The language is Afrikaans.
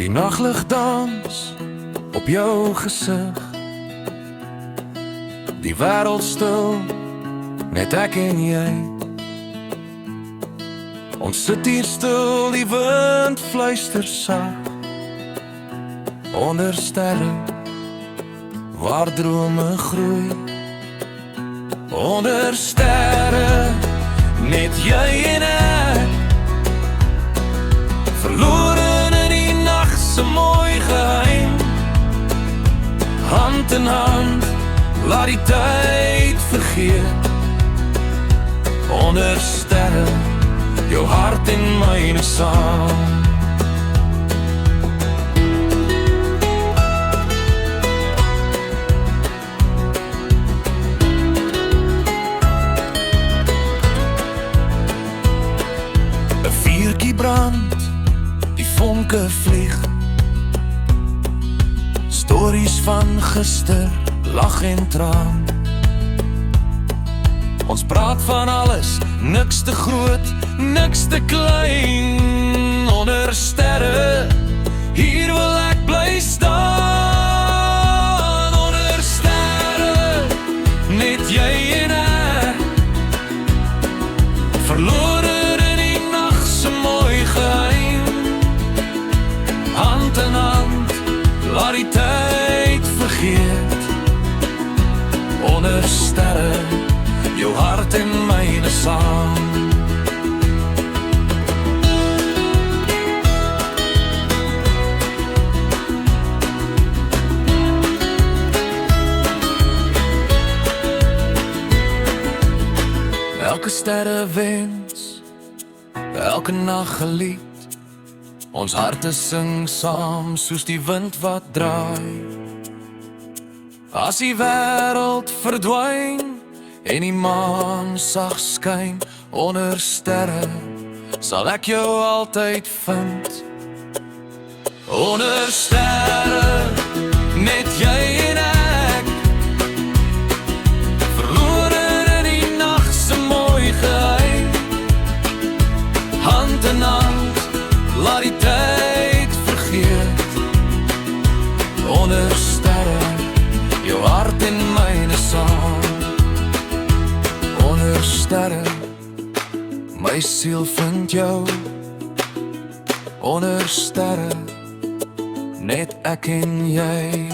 Die naglig dans op jou gesig. Die wêreld stil, net ek en jy. Ons sit hier stil, die wind fluister sag. Onder sterre, waar drome groei. Onder sterre, net jy en ek. Verlore in die nag se mooi geheim. Hand in hand, laat die tyd vergeet. Onder sterre, jou hart en myne saam. 'n vuurtjie brand, die vonke vlieg. Stories van gister, lag en traan. Ons praat van alles, niks te groot, niks te klein. Onder sterre, hier wil ek bly staan. Onder sterre, net jy en ek. Verlore in die nag se mooi geheim. Hand in hand, laat die tyd vergeet. Onder sterre, jou hart en myne saam. Elke sterrewens, elke nag gelied. Ons harte sing saam soos die wind wat draai. As die wêreld verdwyn en die maan sag skyn onder sterre, sal ek jou altyd vind. Onder sterre, net jy en ek. Verlore in die nag se mooi geheim. Hand in hand, laat die tyd vergeet. Onder sterre, jou hart en myne saam. Onder sterre, my siel vind jou. Onder sterre, net ek en jy.